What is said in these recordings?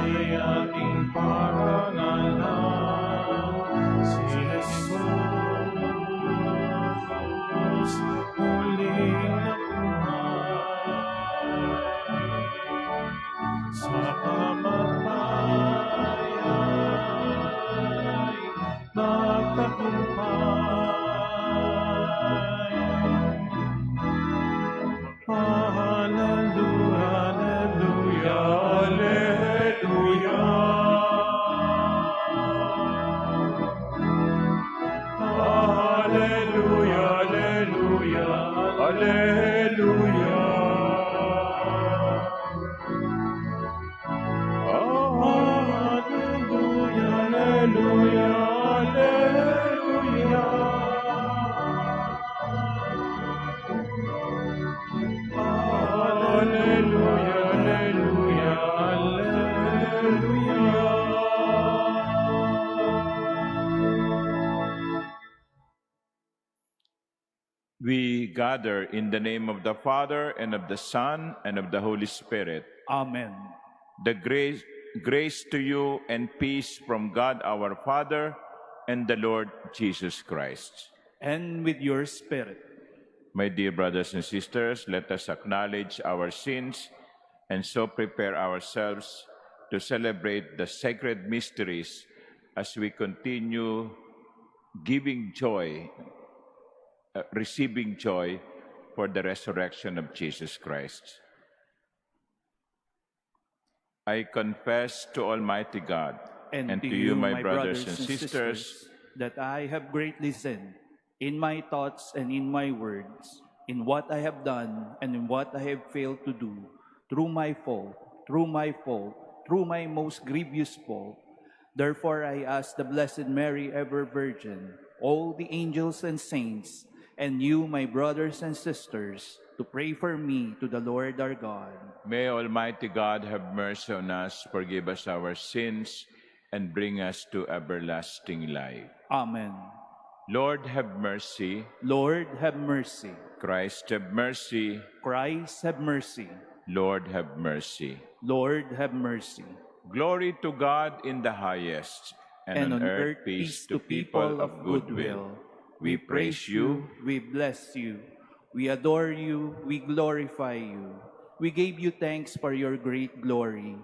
ay ating parangalan, si Jesus, muling nabuhay. Sa kamatayan, nagtagumpay. Hallelujah, hallelujah, hallelujah. Hallelujah, hallelujah, hallelujah, hallelujah, hallelujah, hallelujah, hallelujah. We gather in the name of the Father, and of the Son, and of the Holy Spirit. Amen. The grace to you and peace from God our Father and the Lord Jesus Christ. And with your spirit. My dear brothers and sisters, let us acknowledge our sins and so prepare ourselves to celebrate the sacred mysteries as we continue giving joy, receiving joy for the resurrection of Jesus Christ. I confess to Almighty God and to you, my brothers and sisters, that I have greatly sinned in my thoughts and in my words, in what I have done and in what I have failed to do, through my fault, through my most grievous fault. Therefore I ask the Blessed Mary, ever Virgin, all the angels and saints, and you, my brothers and sisters, to pray for me to the Lord our God. May Almighty God have mercy on us, forgive us our sins, and bring us to everlasting life. Amen. Lord, have mercy. Lord, have mercy. Christ, have mercy. Christ, have mercy. Lord, have mercy. Lord, have mercy. Glory to God in the highest, and on earth peace to people of good will. We praise you. We bless you. We adore you. We glorify you. We gave you thanks for your great glory.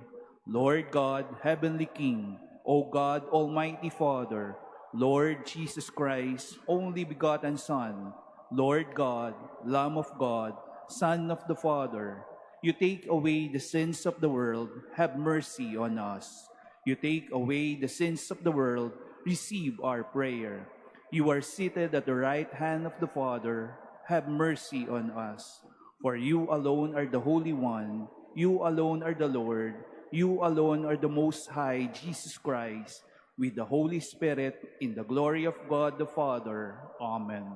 Lord God, Heavenly King, O God, Almighty Father, Lord Jesus Christ, only begotten Son, Lord God, Lamb of God, Son of the Father, you take away the sins of the world, have mercy on us. You take away the sins of the world, receive our prayer. You are seated at the right hand of the Father, have mercy on us. For you alone are the Holy One, you alone are the Lord, you alone are the Most High, Jesus Christ, with the Holy Spirit, in the glory of God the Father. Amen.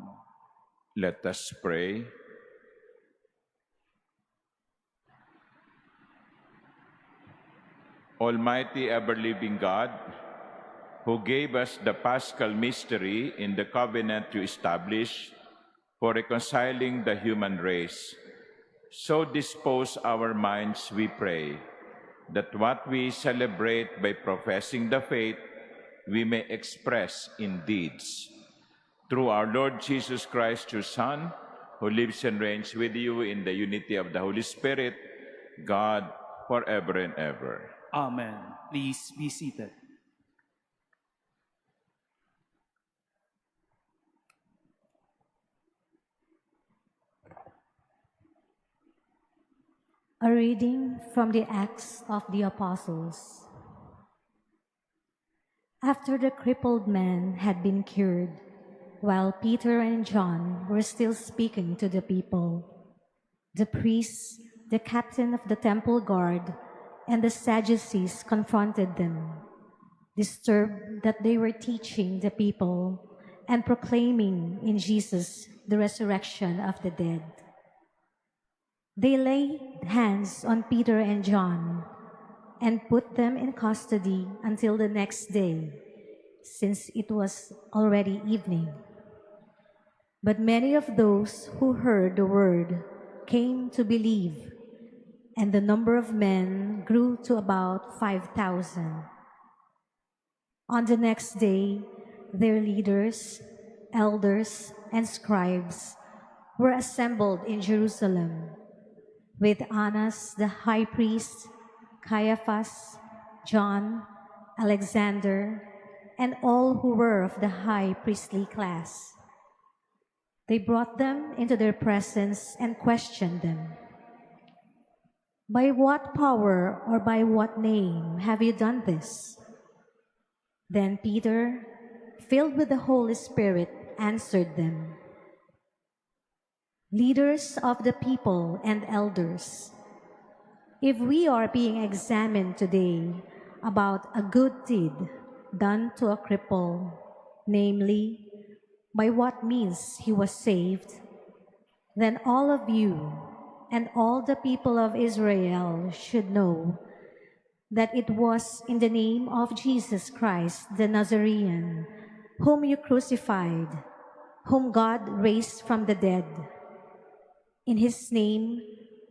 Let us pray. Almighty ever-living God, who gave us the Paschal mystery in the covenant you established for reconciling the human race, so dispose our minds, we pray, that what we celebrate by professing the faith, we may express in deeds. Through our Lord Jesus Christ, your Son, who lives and reigns with you in the unity of the Holy Spirit, God, forever and ever. Amen. Please be seated. A reading from the Acts of the Apostles. After the crippled man had been cured, while Peter and John were still speaking to the people, the priests, the captain of the temple guard, and the Sadducees confronted them, disturbed that they were teaching the people and proclaiming in Jesus the resurrection of the dead. They laid hands on Peter and John and put them in custody until the next day, since it was already evening. But many of those who heard the word came to believe, and the number of men grew to about 5,000. On the next day, their leaders, elders, and scribes were assembled in Jerusalem, with Annas the high priest, Caiaphas, John, Alexander, and all who were of the high priestly class. They brought them into their presence and questioned them. "By what power or by what name have you done this?" Then Peter, filled with the Holy Spirit, answered them, "Leaders of the people and elders, if we are being examined today about a good deed done to a cripple, namely, by what means he was saved, then all of you and all the people of Israel should know that it was in the name of Jesus Christ the Nazarene, whom you crucified, whom God raised from the dead. In his name,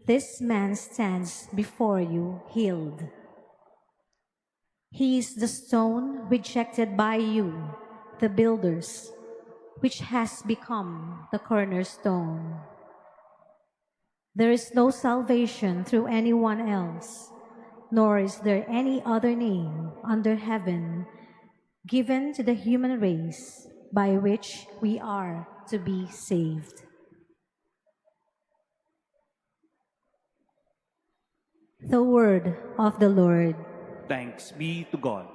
this man stands before you healed. He is the stone rejected by you, the builders, which has become the cornerstone. There is no salvation through anyone else, nor is there any other name under heaven given to the human race by which we are to be saved." The word of the Lord. Thanks be to God.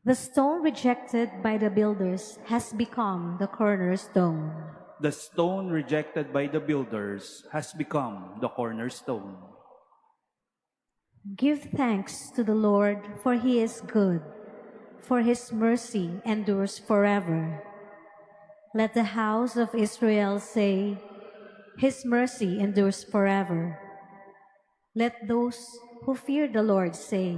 The stone rejected by the builders has become the cornerstone. The stone rejected by the builders has become the cornerstone. Give thanks to the Lord, for he is good, for his mercy endures forever. Let the house of Israel say, "His mercy endures forever." Let those who fear the Lord say,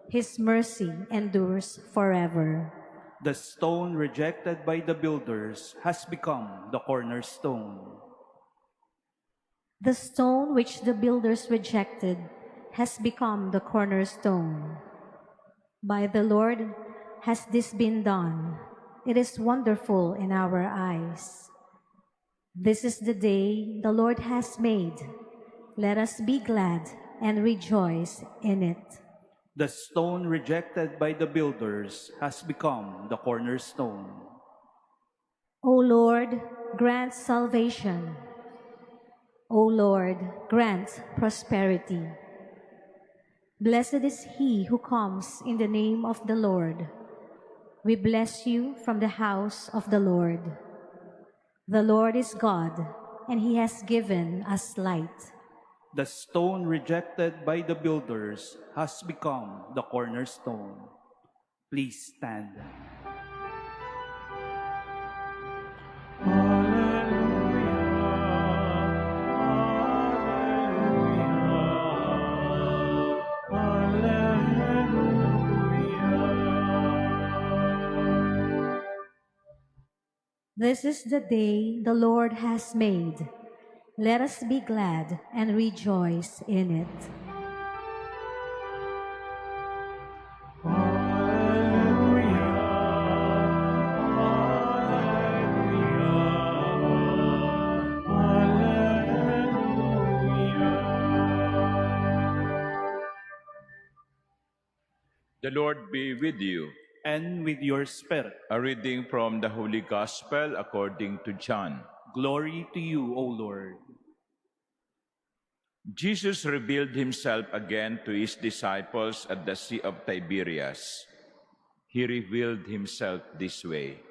"His mercy endures forever." The stone rejected by the builders has become the cornerstone. The stone which the builders rejected has become the cornerstone. By the Lord has this been done. It is wonderful in our eyes. This is the day the Lord has made. Let us be glad and rejoice in it. The stone rejected by the builders has become the cornerstone. O Lord, grant salvation. O Lord, grant prosperity. Blessed is he who comes in the name of the Lord. We bless you from the house of the Lord. The Lord is God, and he has given us light. The stone rejected by the builders has become the cornerstone. Please stand. This is the day the Lord has made. Let us be glad and rejoice in it. The Lord be with you. And with your spirit. A reading from the Holy Gospel according to John. Glory to you, O Lord. Jesus revealed himself again to his disciples at the Sea of Tiberias. He revealed himself this way.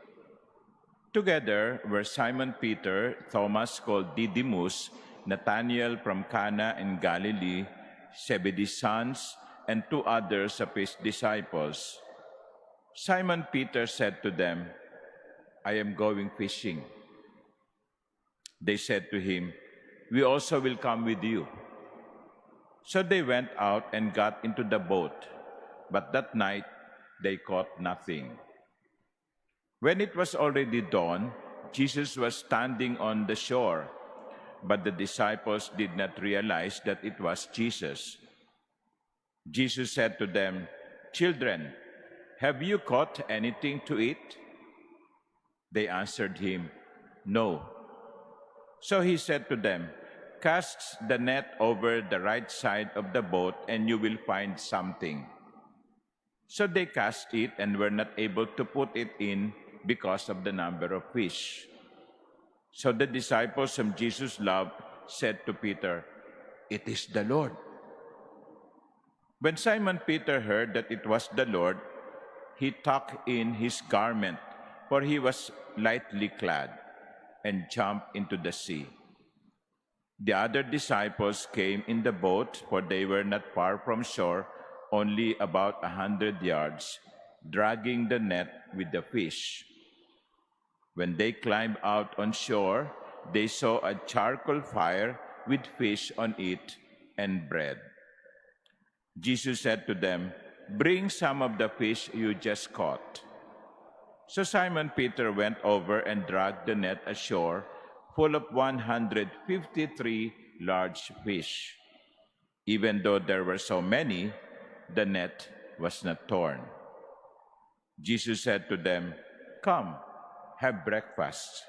Together were Simon Peter, Thomas called Didymus, Nathanael from Cana in Galilee, Zebedee's sons, and 2 others of his disciples. Simon Peter said to them, "I am going fishing." They said to him, "We also will come with you." So they went out and got into the boat, but that night they caught nothing. When it was already dawn, Jesus was standing on the shore, but the disciples did not realize that it was Jesus. Jesus said to them, "Children, have you caught anything to eat?" They answered him, "No." So he said to them, "Cast the net over the right side of the boat, and you will find something." So they cast it and were not able to put it in because of the number of fish. So the disciples whom Jesus loved said to Peter, "It is the Lord." When Simon Peter heard that it was the Lord, he tucked in his garment, for he was lightly clad, and jumped into the sea. The other disciples came in the boat, for they were not far from shore, only about 100 yards, dragging the net with the fish. When they climbed out on shore, they saw a charcoal fire with fish on it and bread. Jesus said to them, "Bring some of the fish you just caught." So Simon Peter went over and dragged the net ashore, full of 153 large fish. Even though there were so many, the net was not torn. Jesus said to them, "Come, have breakfast."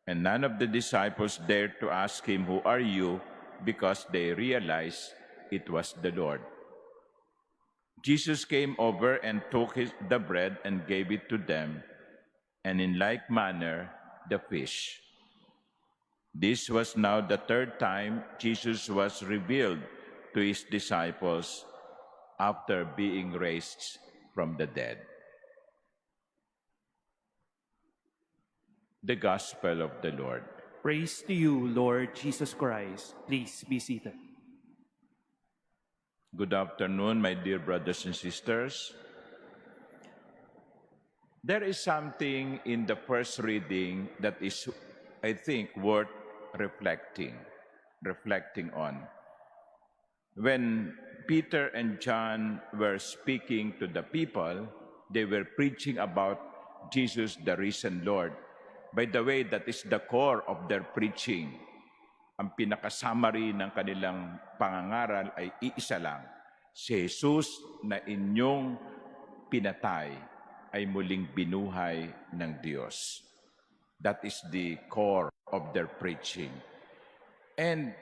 And none of the disciples dared to ask him, "Who are you?" because they realized it was the Lord. Jesus came over and took the bread and gave it to them, and in like manner the fish. This was now the third time Jesus was revealed to his disciples after being raised from the dead. The Gospel of the Lord. Praise to you, Lord Jesus Christ. Please be seated. Good afternoon, my dear brothers and sisters. There is something in the first reading that is, I think, worth reflecting on. When Peter and John were speaking to the people, they were preaching about Jesus, the risen Lord. By the way, that is the core of their preaching. Ang pinaka-summary ng kanilang pangangaral ay iisa lang. Si Jesus na inyong pinatay ay muling binuhay ng Diyos. That is the core of their preaching. And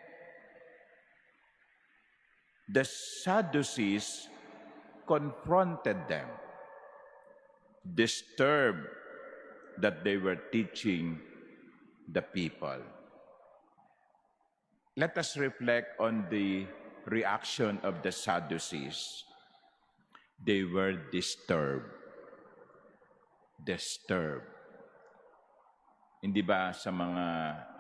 the Sadducees confronted them, disturbed that they were teaching the people. Let us reflect on the reaction of the Sadducees. They were disturbed. Hindi ba sa mga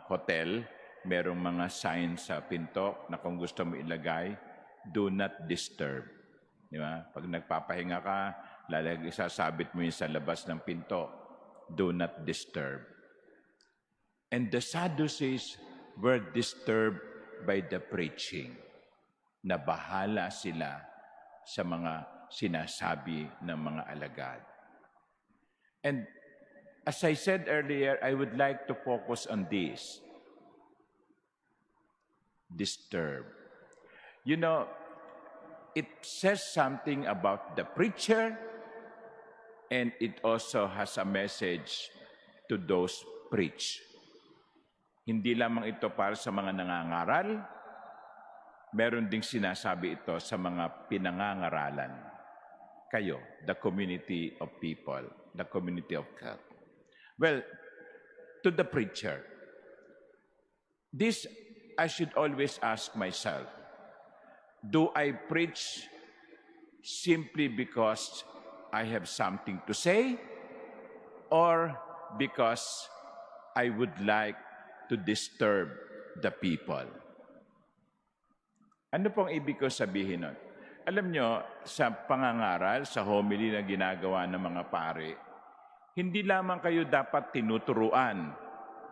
hotel, merong mga sign sa pinto na kung gusto mo ilagay, "Do not disturb." Di ba? Pag nagpapahinga ka, isasabit mo yun sa labas ng pinto, "Do not disturb." And the Sadducees were disturbed by the preaching. Nabahala sila sa mga sinasabi ng mga alagad. And as I said earlier, I would like to focus on this. Disturb. You know, it says something about the preacher, and it also has a message to those preach. Hindi lamang ito para sa mga nangangaral, meron ding sinasabi ito sa mga pinangangaralan. Kayo, the community of people, the community of God. Well, to the preacher, this I should always ask myself, do I preach simply because I have something to say, or because I would like to disturb the people? Ano pong ibig ko sabihin nun? Alam nyo, sa pangangaral, sa homily na ginagawa ng mga pare, hindi lamang kayo dapat tinuturuan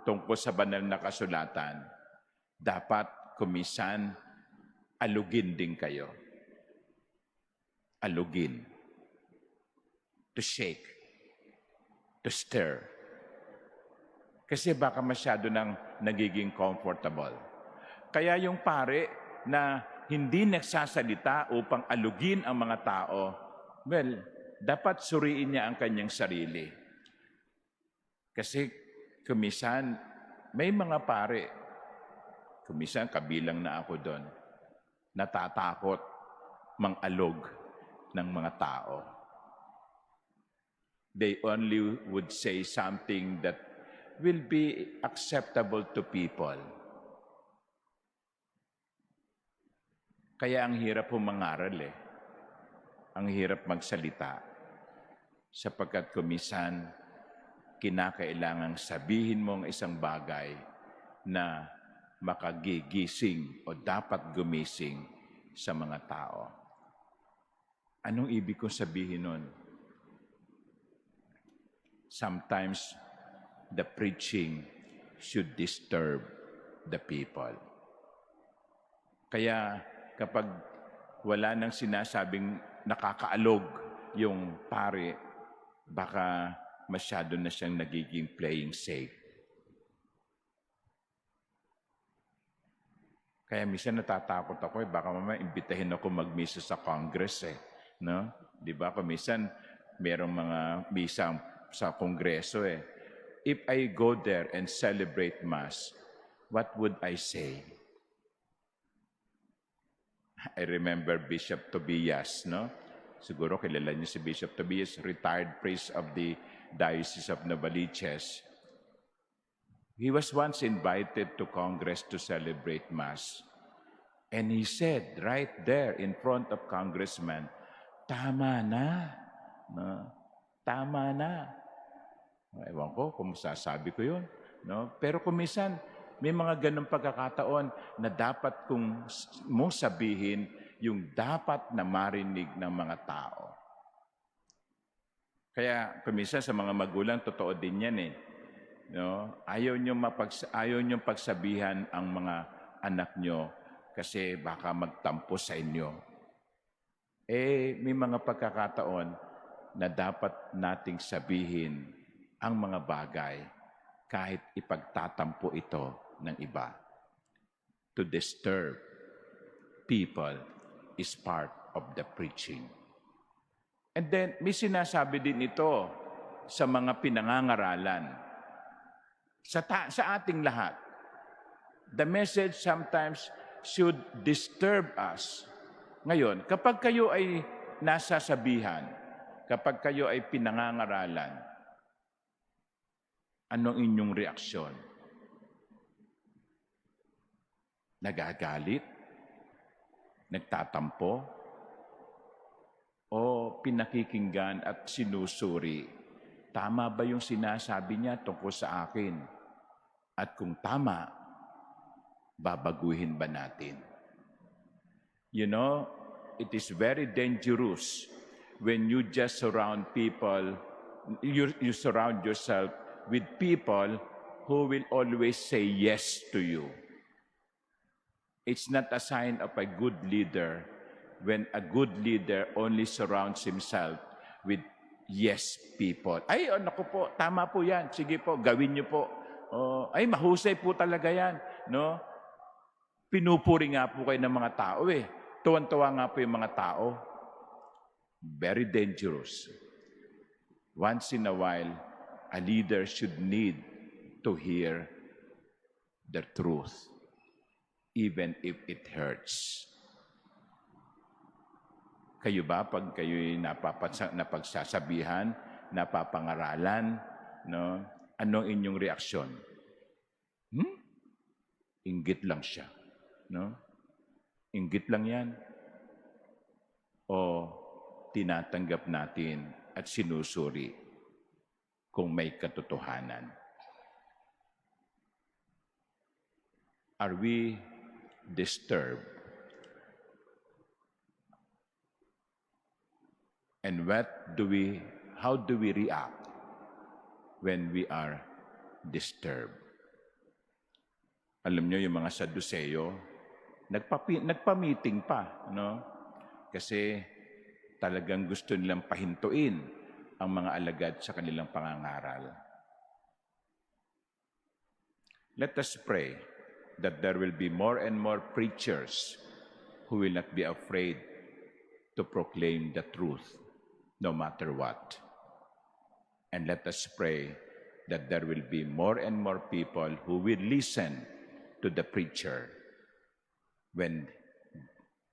tungkol sa banal na kasulatan. Dapat kumisan, alugin din kayo. Alugin. To shake. To stir. Kasi baka masyado nang nagiging comfortable. Kaya yung pare na hindi nagsasalita upang alugin ang mga tao, well, dapat suriin niya ang kanyang sarili. Kasi kumisan, may mga pare, kumisan kabilang na ako doon, natatakot mang-alog ng mga tao. They only would say something that will be acceptable to people. Kaya ang hirap humangaral Ang hirap magsalita. Sapagkat kumisan, kinakailangang sabihin mo ang isang bagay na makagigising o dapat gumising sa mga tao. Anong ibig kong sabihin nun? Sometimes, the preaching should disturb the people. Kaya kapag wala nang sinasabing nakakaalog yung pare, baka masyado na siyang nagiging playing safe. Kaya minsan natatakot ako, baka mamaya imbitahin ako magmisa sa Congress no? Di ba? Minsan merong mga misa sa Kongreso If I go there and celebrate Mass, what would I say? I remember Bishop Tobias, no? Siguro kilala niyo si Bishop Tobias, retired priest of the Diocese of Novaliches. He was once invited to Congress to celebrate Mass. And he said right there in front of congressmen, tama na. No? Tama na. Ewan ko kung masasabi ko yun. No? Pero kumisan, may mga ganong pagkakataon na dapat kung mo sabihin yung dapat na marinig ng mga tao. Kaya kumisan sa mga magulang, totoo din yan No? Ayaw nyo pagsabihan ang mga anak nyo kasi baka magtampo sa inyo. May mga pagkakataon na dapat nating sabihin ang mga bagay kahit ipagtatampo ito ng iba. To disturb people is part of the preaching. And then, may sinasabi din ito sa mga pinangangaralan. Sa ating lahat, the message sometimes should disturb us. Ngayon, kapag kayo ay nasasabihan, kapag kayo ay pinangangaralan, anong inyong reaksyon? Nagagalit? Nagtatampo? O pinakikinggan at sinusuri? Tama ba yung sinasabi niya tungkol sa akin? At kung tama, babaguhin ba natin? You know, it is very dangerous when you just surround people, you surround yourself with people who will always say yes to you. It's not a sign of a good leader when a good leader only surrounds himself with yes people. Ay, naku po, tama po yan. Sige po, gawin niyo po. Ay, mahusay po talaga yan. No? Pinupuri nga po kayo ng mga tao Tuwan-tuwa nga po yung mga tao. Very dangerous. Once in a while, a leader should need to hear the truth, even if it hurts. Kayo ba, pag kayo'y napagsasabihan, napapangaralan, no? Anong inyong reaksyon? Inggit lang siya. No? Inggit lang yan. O tinatanggap natin at sinusuri kung may katotohanan. Are we disturbed? And how do we react when we are disturbed? Alam niyo yung mga Saduceo, nagpa-meeting pa, no? Kasi talagang gusto nilang pahintuin ang mga alagad sa kanilang pangangaral. Let us pray that there will be more and more preachers who will not be afraid to proclaim the truth, no matter what. And let us pray that there will be more and more people who will listen to the preacher when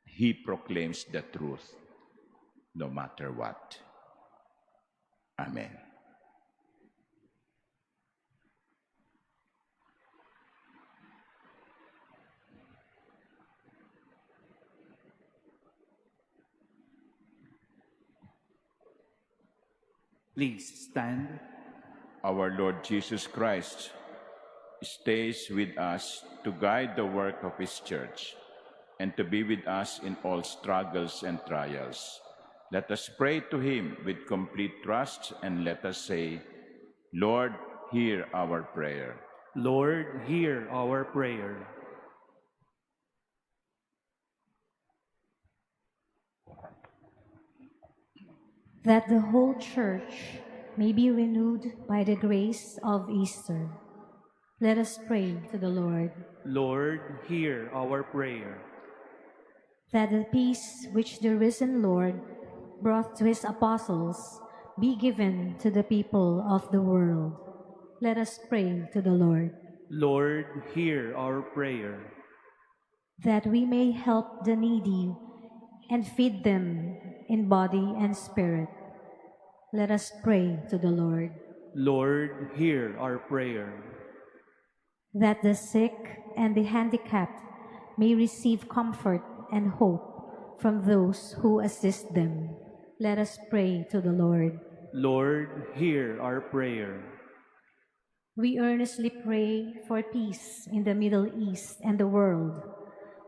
he proclaims the truth, no matter what. Amen. Please stand. Our Lord Jesus Christ stays with us to guide the work of His church and to be with us in all struggles and trials. Let us pray to Him with complete trust and let us say, Lord, hear our prayer. Lord, hear our prayer. That the whole church may be renewed by the grace of Easter. Let us pray to the Lord. Lord, hear our prayer. That the peace which the risen Lord brought to his apostles be given to the people of the world. Let us pray to the Lord. Lord, hear our prayer. That we may help the needy and feed them in body and spirit. Let us pray to the Lord. Lord, hear our prayer. That the sick and the handicapped may receive comfort and hope from those who assist them. Let us pray to the Lord. Lord, hear our prayer. We earnestly pray for peace in the Middle East and the world.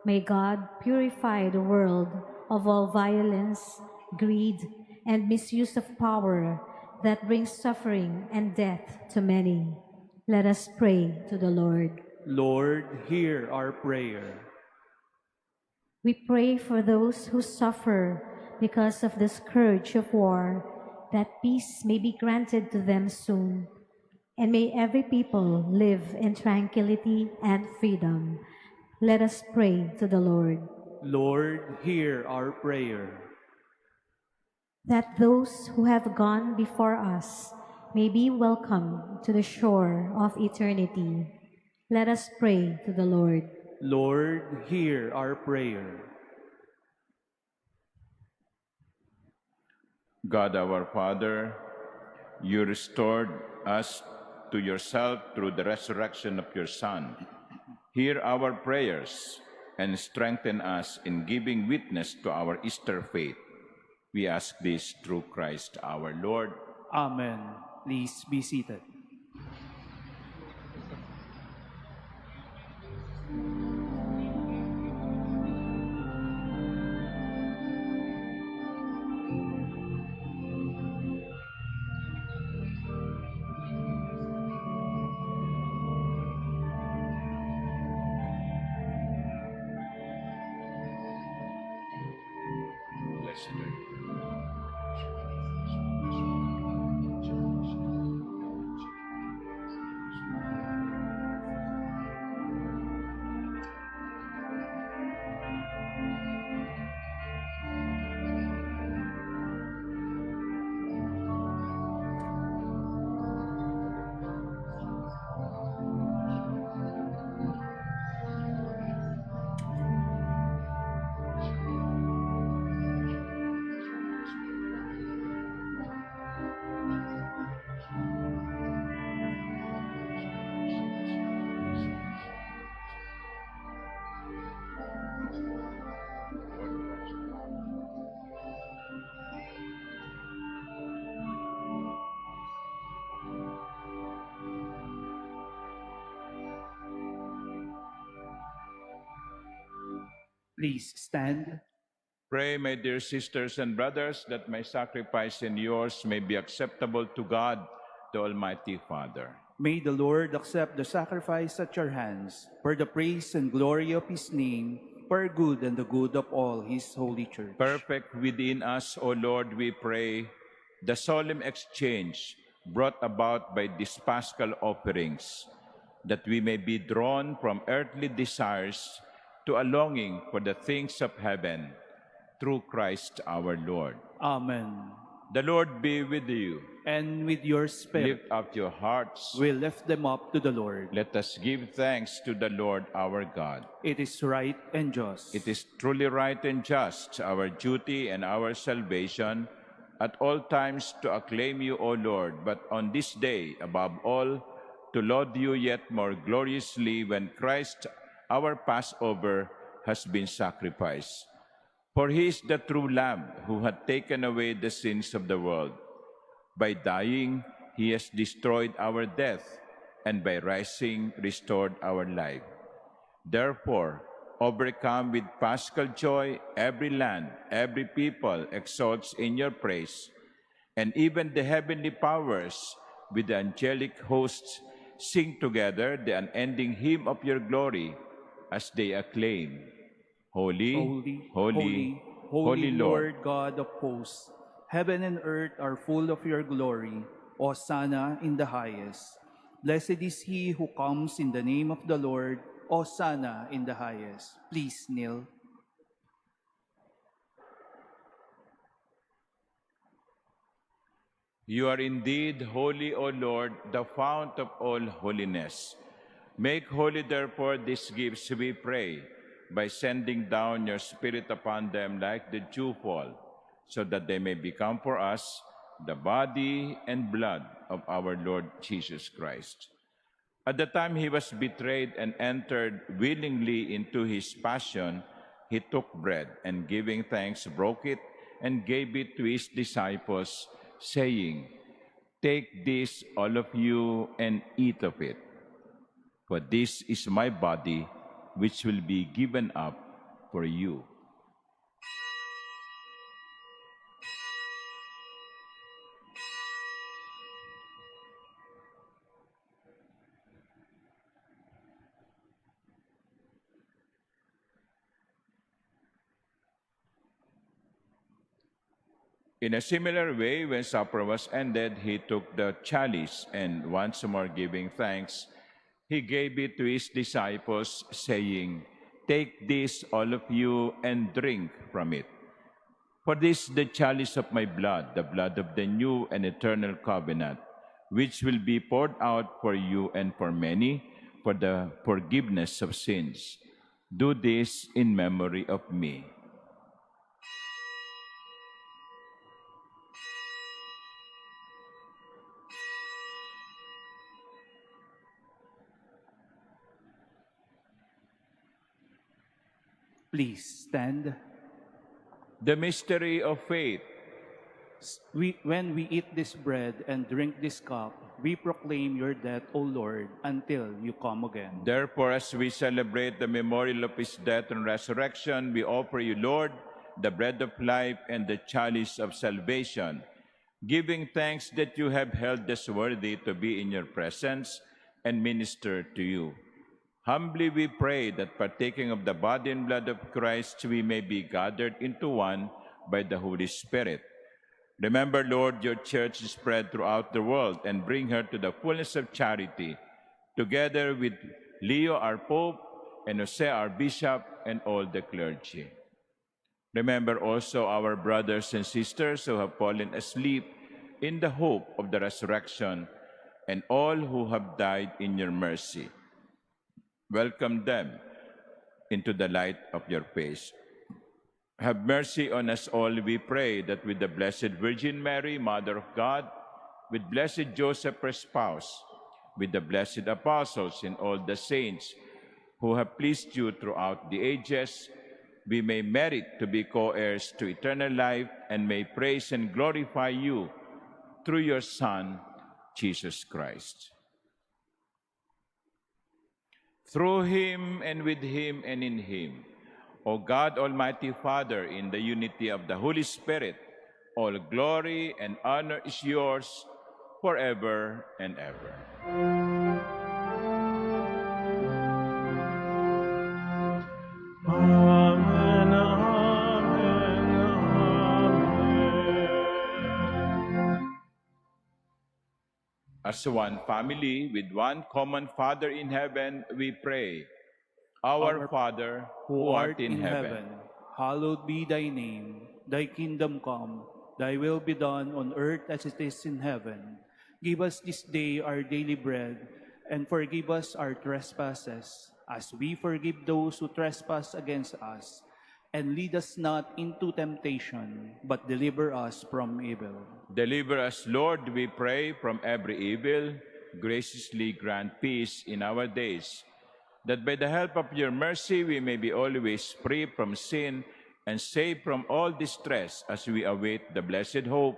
May God purify the world of all violence, greed, and misuse of power that brings suffering and death to many. Let us pray to the Lord. Lord, hear our prayer. We pray for those who suffer because of the scourge of war, that peace may be granted to them soon, and may every people live in tranquility and freedom. Let us pray to the Lord. Lord, hear our prayer. That those who have gone before us may be welcomed to the shore of eternity. Let us pray to the Lord. Lord, hear our prayer. God our Father, you restored us to yourself through the resurrection of your Son. Hear our prayers and strengthen us in giving witness to our Easter faith. We ask this through Christ our Lord. Amen. Please be seated. Blessed are you. Please stand. Pray, my dear sisters and brothers, that my sacrifice and yours may be acceptable to God, the Almighty Father. May the Lord accept the sacrifice at your hands for the praise and glory of his name, for good and the good of all his holy church. Perfect within us, O Lord, we pray, the solemn exchange brought about by these paschal offerings, that we may be drawn from earthly desires to a longing for the things of heaven, through Christ our Lord. Amen. The Lord be with you. And with your spirit, Lift up your hearts. we lift them up to the Lord. Let us give thanks to the Lord our God. It is right and just. It is truly right and just, our duty and our salvation, at all times to acclaim you, O Lord, but on this day, above all, to laud you yet more gloriously when Christ, our Passover, has been sacrificed. For he is the true Lamb who had taken away the sins of the world. By dying, he has destroyed our death, and by rising, restored our life. Therefore, overcome with paschal joy, every land, every people exalts in your praise, and even the heavenly powers with the angelic hosts sing together the unending hymn of your glory as they acclaim, Holy, Holy, holy, holy Lord God of hosts, heaven and earth are full of your glory. Hosanna in the highest. Blessed is he who comes in the name of the Lord. Hosanna in the highest. Please kneel. You are indeed holy, O Lord, the fount of all holiness. Make holy, therefore, these gifts, we pray, by sending down your Spirit upon them like the dewfall, so that they may become for us the body and blood of our Lord Jesus Christ. At the time he was betrayed and entered willingly into his passion, he took bread and giving thanks, broke it and gave it to his disciples, saying, "Take this, all of you, and eat of it. For this is my body, which will be given up for you." In a similar way, when supper was ended, he took the chalice, and once more giving thanks, he gave it to his disciples, saying, "Take this, all of you, and drink from it. For this is the chalice of my blood, the blood of the new and eternal covenant, which will be poured out for you and for many for the forgiveness of sins. Do this in memory of me." Please stand. The mystery of faith. When we eat this bread and drink this cup, we proclaim your death, O Lord, until you come again. Therefore, as we celebrate the memorial of his death and resurrection, we offer you, Lord, the bread of life and the chalice of salvation, giving thanks that you have held us worthy to be in your presence and minister to you. Humbly we pray that partaking of the body and blood of Christ, we may be gathered into one by the Holy Spirit. Remember, Lord, your church is spread throughout the world, and bring her to the fullness of charity, together with Leo, our Pope, and Jose, our Bishop, and all the clergy. Remember also our brothers and sisters who have fallen asleep in the hope of the resurrection, and all who have died in your mercy. Welcome them into the light of your face. Have mercy on us all, we pray, that with the Blessed Virgin Mary, Mother of God, with Blessed Joseph, her spouse, with the blessed apostles and all the saints who have pleased you throughout the ages, we may merit to be co-heirs to eternal life and may praise and glorify you through your Son, Jesus Christ. Through him and with him and in him, O God, Almighty Father, in the unity of the Holy Spirit, all glory and honor is yours forever and ever. Amen, amen, amen. As one family with one common Father in heaven, we pray. Our Father, who art in heaven, hallowed be thy name. Thy kingdom come, thy will be done on earth as it is in heaven. Give us this day our daily bread, and forgive us our trespasses, as we forgive those who trespass against us. And lead us not into temptation, but deliver us from evil. Deliver us, Lord, we pray, from every evil. Graciously grant peace in our days, that by the help of your mercy we may be always free from sin and safe from all distress as we await the blessed hope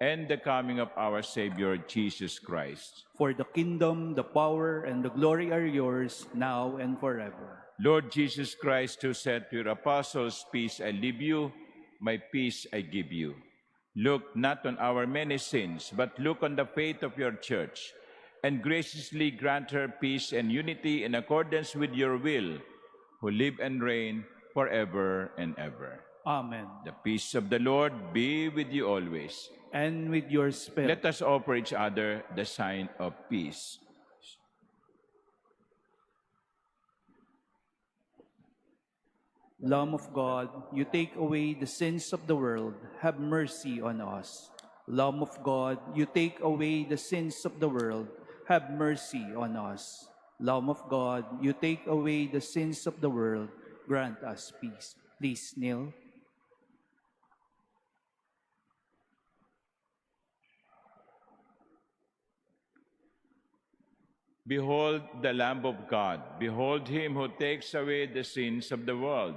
and the coming of our Savior Jesus Christ. For the kingdom, the power, and the glory are yours, now and forever. Lord Jesus Christ, who said to your apostles, "Peace I leave you, my peace I give you," look not on our many sins, but look on the faith of your church, and graciously grant her peace and unity in accordance with your will, who live and reign forever and ever. Amen. The peace of the Lord be with you always. And with your spirit. Let us offer each other the sign of peace. Lamb of God, you take away the sins of the world, have mercy on us. Lamb of God, you take away the sins of the world, have mercy on us. Lamb of God, you take away the sins of the world, grant us peace. Please kneel. Behold the Lamb of God. Behold him who takes away the sins of the world.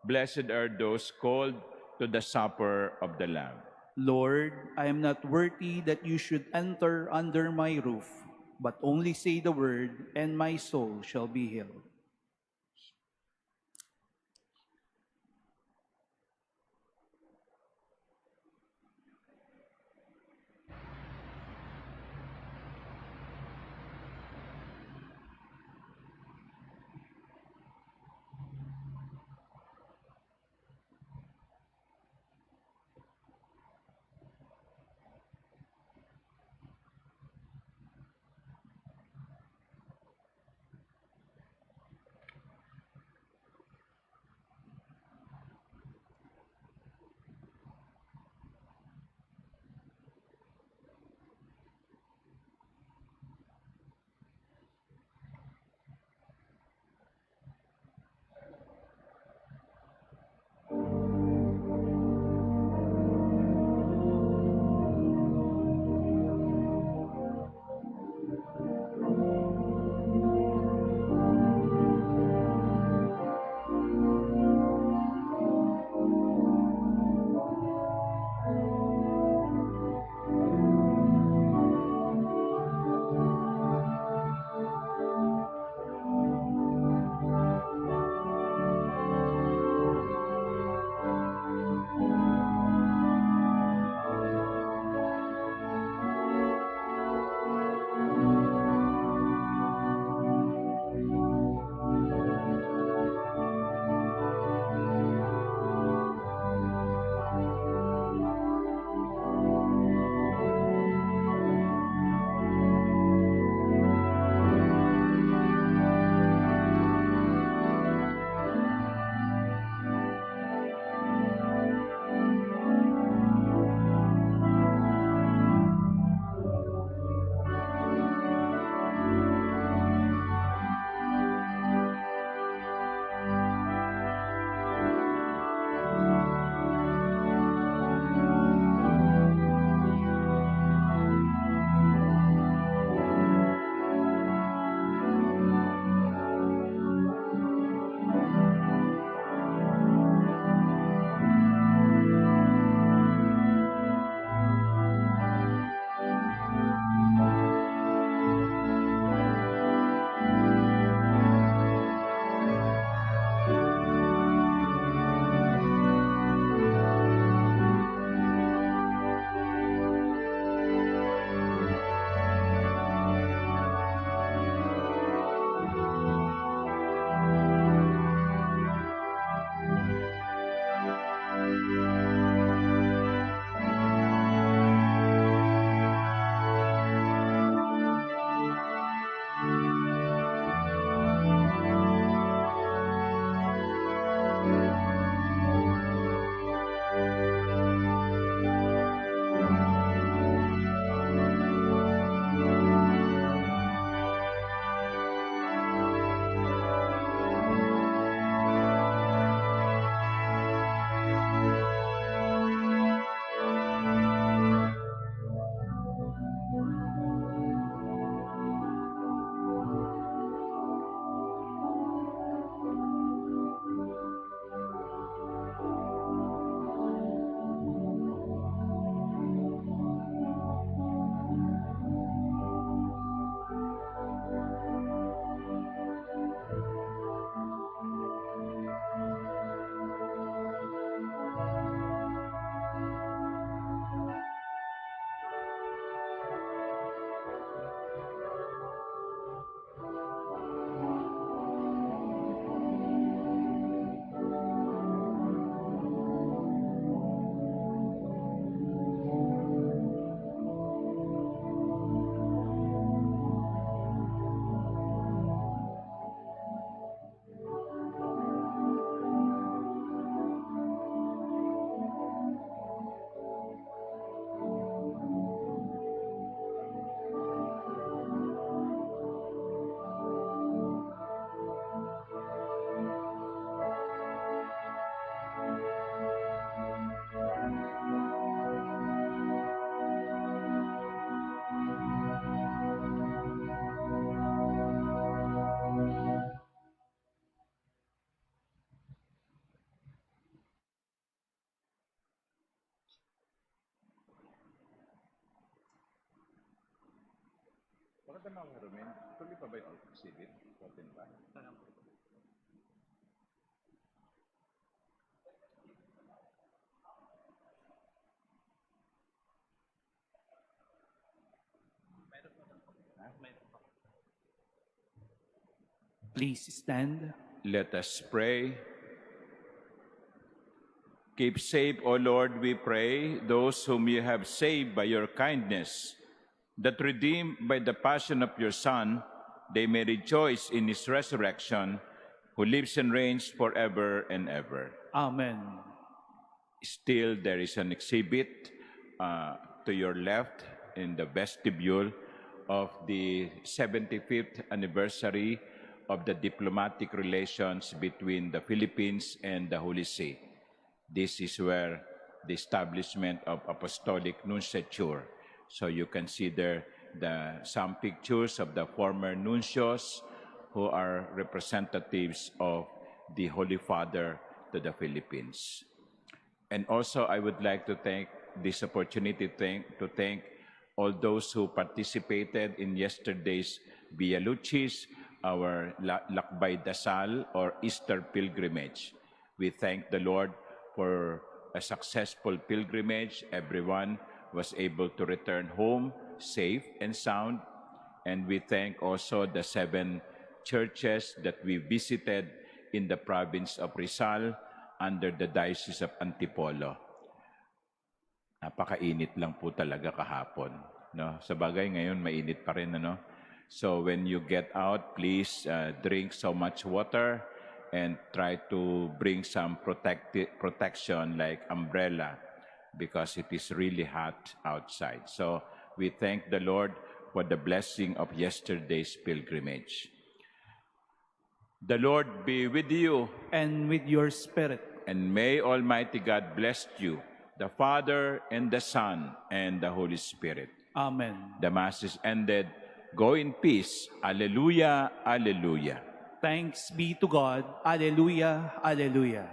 Blessed are those called to the supper of the Lamb. Lord, I am not worthy that you should enter under my roof, but only say the word, and my soul shall be healed. Matanong ko rin, tuloy pa ba yung exhibit? Open pa? Please stand. Let us pray. Keep safe, O Lord, we pray, those whom you have saved by your kindness, that redeemed by the passion of your Son, they may rejoice in his resurrection, who lives and reigns forever and ever. Amen. Still, there is an exhibit to your left in the vestibule of the 75th anniversary of the diplomatic relations between the Philippines and the Holy See. This is where the establishment of Apostolic Nunciature. So you can see there some pictures of the former nuncios who are representatives of the Holy Father to the Philippines. And also, I would like to take this opportunity to thank all those who participated in yesterday's Via Lucis, our Lakbay Dasal or Easter pilgrimage. We thank the Lord for a successful pilgrimage. Everyone was able to return home safe and sound. And we thank also the 7 churches that we visited in the province of Rizal under the Diocese of Antipolo. Napakainit lang po talaga kahapon. No? Sa bagay ngayon, mainit pa rin. Ano? So when you get out, please drink so much water and try to bring some protection like umbrella because it is really hot outside. So we thank the Lord for the blessing of yesterday's pilgrimage. The Lord be with you. And with your spirit. And may Almighty God bless you, the Father and the Son and the Holy Spirit. Amen. The Mass is ended. Go in peace. Alleluia, alleluia. Thanks be to God. Alleluia, alleluia.